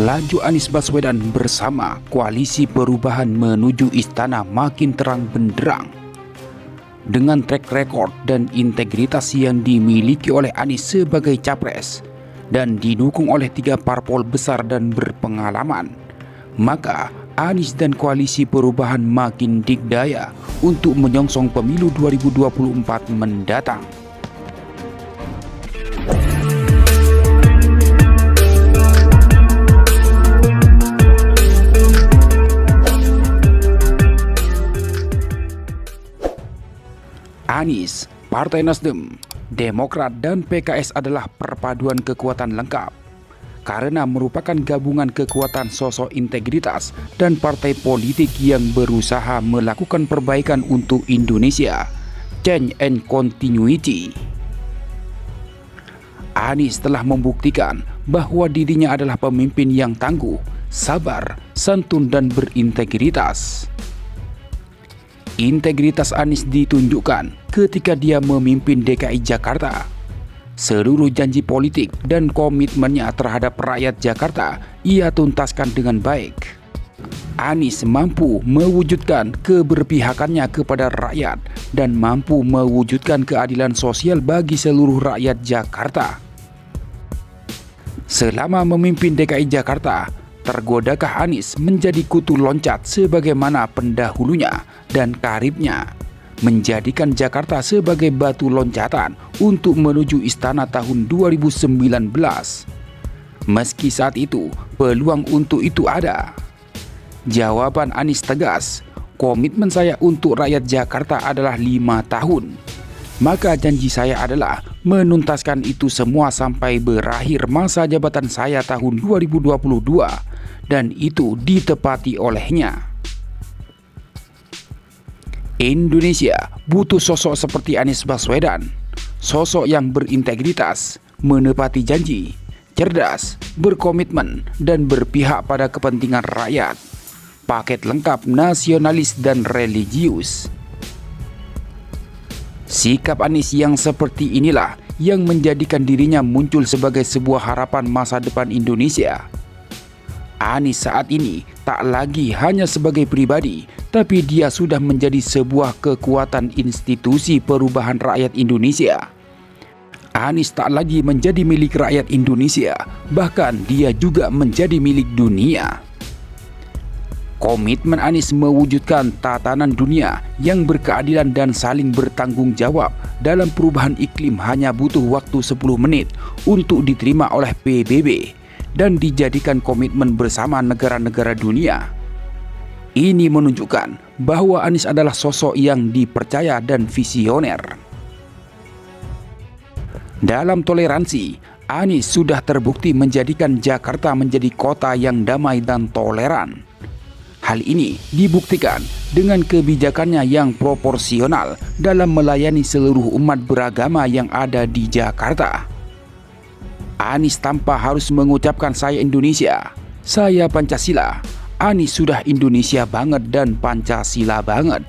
Laju Anies Baswedan bersama Koalisi Perubahan menuju istana makin terang benderang. Dengan track record dan integritas yang dimiliki oleh Anies sebagai capres dan didukung oleh 3 parpol besar dan berpengalaman, maka Anies dan Koalisi Perubahan makin dikdaya untuk menyongsong pemilu 2024 mendatang. Anies, Partai Nasdem, Demokrat dan PKS adalah perpaduan kekuatan lengkap karena merupakan gabungan kekuatan sosok integritas dan partai politik yang berusaha melakukan perbaikan untuk Indonesia, change and continuity. Anies telah membuktikan bahwa dirinya adalah pemimpin yang tangguh, sabar, santun dan berintegritas. Integritas Anies ditunjukkan ketika dia memimpin DKI Jakarta. Seluruh janji politik dan komitmennya terhadap rakyat Jakarta ia tuntaskan dengan baik. Anies mampu mewujudkan keberpihakannya kepada rakyat dan mampu mewujudkan keadilan sosial bagi seluruh rakyat Jakarta. Selama memimpin DKI Jakarta, tergodakah Anies menjadi kutu loncat sebagaimana pendahulunya dan karibnya, menjadikan Jakarta sebagai batu loncatan untuk menuju istana tahun 2019? Meski saat itu peluang untuk itu ada. Jawaban Anies tegas, komitmen saya untuk rakyat Jakarta adalah 5 tahun. Maka janji saya adalah menuntaskan itu semua sampai berakhir masa jabatan saya tahun 2022, dan itu ditepati olehnya. Indonesia butuh sosok seperti Anies Baswedan, sosok yang berintegritas, menepati janji, cerdas, berkomitmen, dan berpihak pada kepentingan rakyat. Paket lengkap nasionalis dan religius. Sikap Anies yang seperti inilah yang menjadikan dirinya muncul sebagai sebuah harapan masa depan Indonesia. Anies saat ini tak lagi hanya sebagai pribadi, tapi dia sudah menjadi sebuah kekuatan institusi perubahan rakyat Indonesia. Anies tak lagi menjadi milik rakyat Indonesia, bahkan dia juga menjadi milik dunia. Komitmen Anies mewujudkan tatanan dunia yang berkeadilan dan saling bertanggung jawab dalam perubahan iklim hanya butuh waktu 10 menit untuk diterima oleh PBB dan dijadikan komitmen bersama negara-negara dunia. Ini menunjukkan bahwa Anies adalah sosok yang dipercaya dan visioner. Dalam toleransi, Anies sudah terbukti menjadikan Jakarta menjadi kota yang damai dan toleran. Hal ini dibuktikan dengan kebijakannya yang proporsional dalam melayani seluruh umat beragama yang ada di Jakarta. Anies tanpa harus mengucapkan saya Indonesia, saya Pancasila. Anies sudah Indonesia banget dan Pancasila banget.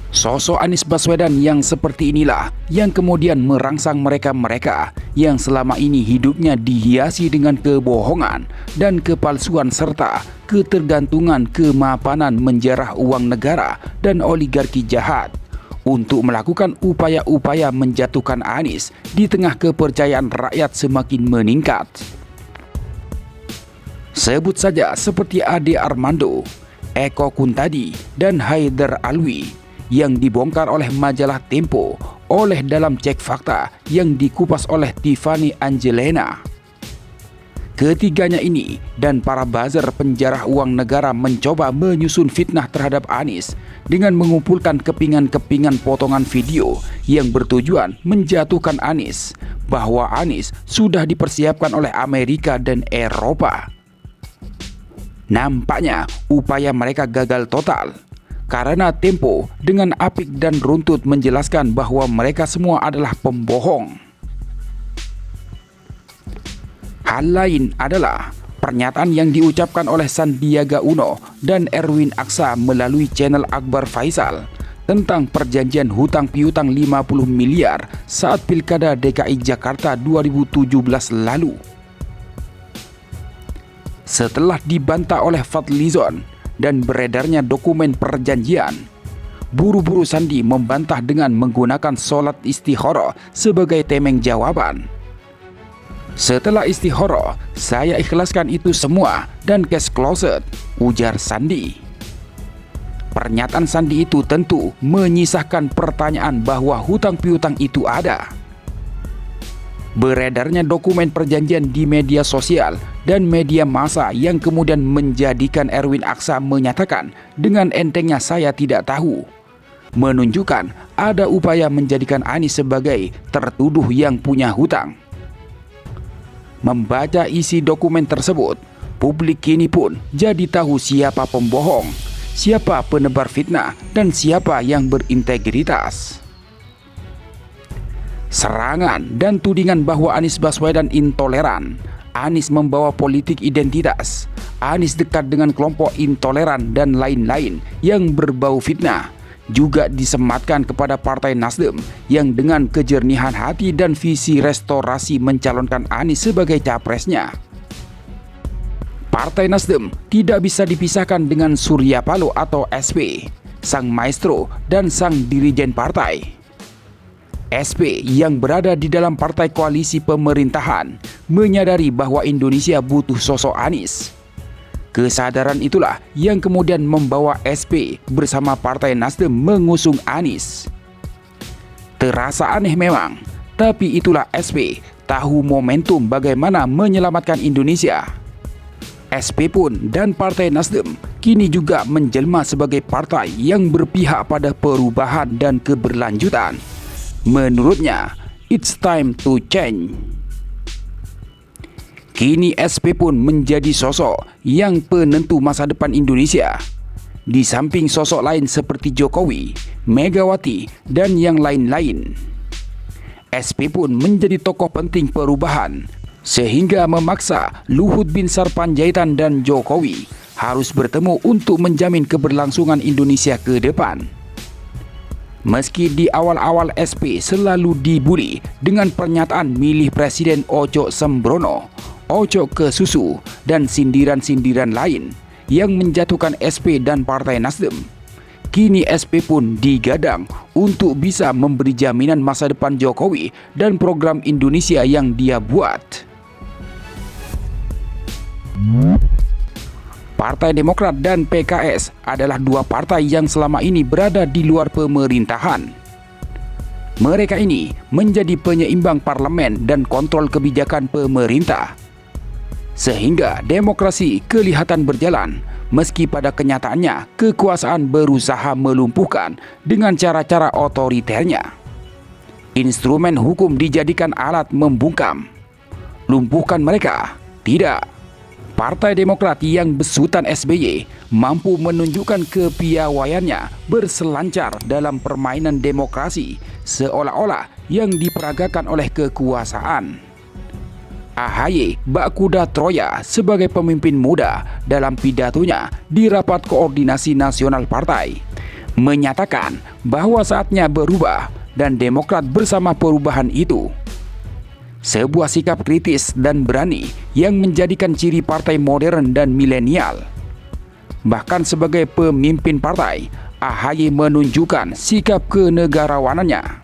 Sosok Anies Baswedan yang seperti inilah yang kemudian merangsang mereka-mereka yang selama ini hidupnya dihiasi dengan kebohongan dan kepalsuan serta ketergantungan kemapanan menjarah uang negara dan oligarki jahat untuk melakukan upaya-upaya menjatuhkan Anies di tengah kepercayaan rakyat semakin meningkat. Sebut saja seperti Ade Armando, Eko Kuntadi, dan Haidar Alwi yang dibongkar oleh majalah Tempo oleh dalam cek fakta yang dikupas oleh Tiffany Angelina. Ketiganya ini dan para buzzer penjarah uang negara mencoba menyusun fitnah terhadap Anies dengan mengumpulkan kepingan-kepingan potongan video yang bertujuan menjatuhkan Anies, bahwa Anies sudah dipersiapkan oleh Amerika dan Eropa. Nampaknya upaya mereka gagal total karena Tempo dengan apik dan runtut menjelaskan bahwa mereka semua adalah pembohong. Hal lain adalah pernyataan yang diucapkan oleh Sandiaga Uno dan Erwin Aksa melalui channel Akbar Faisal tentang perjanjian hutang piutang 50 miliar saat Pilkada DKI Jakarta 2017 lalu. setelah dibantah oleh Fadlizon dan beredarnya dokumen perjanjian. Buru-buru Sandi membantah dengan menggunakan sholat istikharah sebagai temeng jawaban. "Setelah istikharah, saya ikhlaskan itu semua dan case closed," ujar Sandi. Pernyataan Sandi itu tentu menyisahkan pertanyaan bahwa hutang piutang itu ada. Beredarnya dokumen perjanjian di media sosial dan media massa yang kemudian menjadikan Erwin Aksa menyatakan dengan entengnya "saya tidak tahu", menunjukkan ada upaya menjadikan Anies sebagai tertuduh yang punya hutang. Membaca isi dokumen tersebut, publik kini pun jadi tahu siapa pembohong, siapa penebar fitnah, dan siapa yang berintegritas. Serangan dan tudingan bahwa Anies Baswedan intoleran, Anies membawa politik identitas, Anies dekat dengan kelompok intoleran dan lain-lain yang berbau fitnah juga disematkan kepada Partai Nasdem yang dengan kejernihan hati dan visi restorasi mencalonkan Anies sebagai capresnya. Partai Nasdem tidak bisa dipisahkan dengan Surya Paloh atau SP, sang maestro dan sang dirijen partai. SP yang berada di dalam partai koalisi pemerintahan menyadari bahwa Indonesia butuh sosok Anies. Kesadaran itulah yang kemudian membawa SP bersama Partai Nasdem mengusung Anies. Terasa aneh memang, tapi itulah SP tahu momentum bagaimana menyelamatkan Indonesia. SP pun dan Partai Nasdem kini juga menjelma sebagai partai yang berpihak pada perubahan dan keberlanjutan. Menurutnya, it's time to change. Kini SP pun menjadi sosok yang penentu masa depan Indonesia. Di samping sosok lain seperti Jokowi, Megawati, dan yang lain-lain. SP pun menjadi tokoh penting perubahan, sehingga memaksa Luhut bin Sarpanjaitan dan Jokowi harus bertemu untuk menjamin keberlangsungan Indonesia ke depan. Meski di awal-awal SP selalu dibully dengan pernyataan milih presiden ojo sembrono, ojo ke susu, dan sindiran-sindiran lain yang menjatuhkan SP dan Partai Nasdem, kini SP pun digadang untuk bisa memberi jaminan masa depan Jokowi dan program Indonesia yang dia buat. Partai Demokrat dan PKS adalah dua partai yang selama ini berada di luar pemerintahan. Mereka ini menjadi penyeimbang parlemen dan kontrol kebijakan pemerintah, sehingga demokrasi kelihatan berjalan meski pada kenyataannya kekuasaan berusaha melumpuhkan dengan cara-cara otoriternya. Instrumen hukum dijadikan alat membungkam. Lumpuhkan mereka? Tidak. Partai Demokrat yang besutan SBY mampu menunjukkan kepiawaiannya berselancar dalam permainan demokrasi seolah-olah yang diperagakan oleh kekuasaan. AHY bak kuda Troya sebagai pemimpin muda dalam pidatonya di rapat koordinasi nasional partai menyatakan bahwa saatnya berubah dan Demokrat bersama perubahan itu. Sebuah sikap kritis dan berani yang menjadikan ciri partai modern dan milenial. Bahkan sebagai pemimpin partai, AHY menunjukkan sikap kenegarawanannya.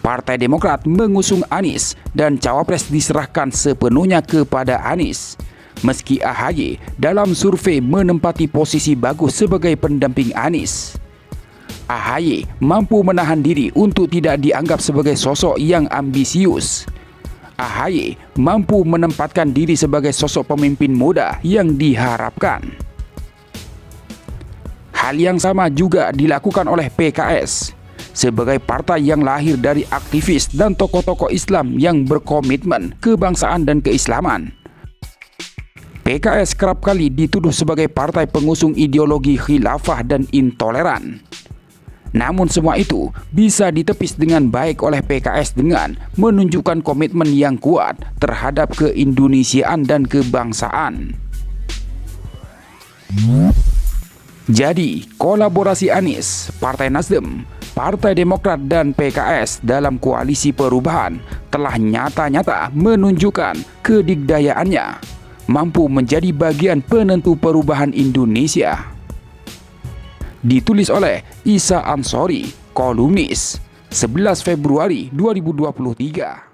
Partai Demokrat mengusung Anies dan cawapres diserahkan sepenuhnya kepada Anies. Meski AHY dalam survei menempati posisi bagus sebagai pendamping Anies. AHY mampu menahan diri untuk tidak dianggap sebagai sosok yang ambisius. AHY mampu menempatkan diri sebagai sosok pemimpin muda yang diharapkan. Hal yang sama juga dilakukan oleh PKS sebagai partai yang lahir dari aktivis dan tokoh-tokoh Islam yang berkomitmen kebangsaan dan keislaman. PKS kerap kali dituduh sebagai partai pengusung ideologi khilafah dan intoleran. Namun semua itu bisa ditepis dengan baik oleh PKS dengan menunjukkan komitmen yang kuat terhadap keindonesiaan dan kebangsaan. Jadi, kolaborasi Anies, Partai Nasdem, Partai Demokrat dan PKS dalam koalisi perubahan telah nyata-nyata menunjukkan kedigdayaannya, mampu menjadi bagian penentu perubahan Indonesia. Ditulis oleh Isa Ansori, kolumnis, 11 Februari 2023.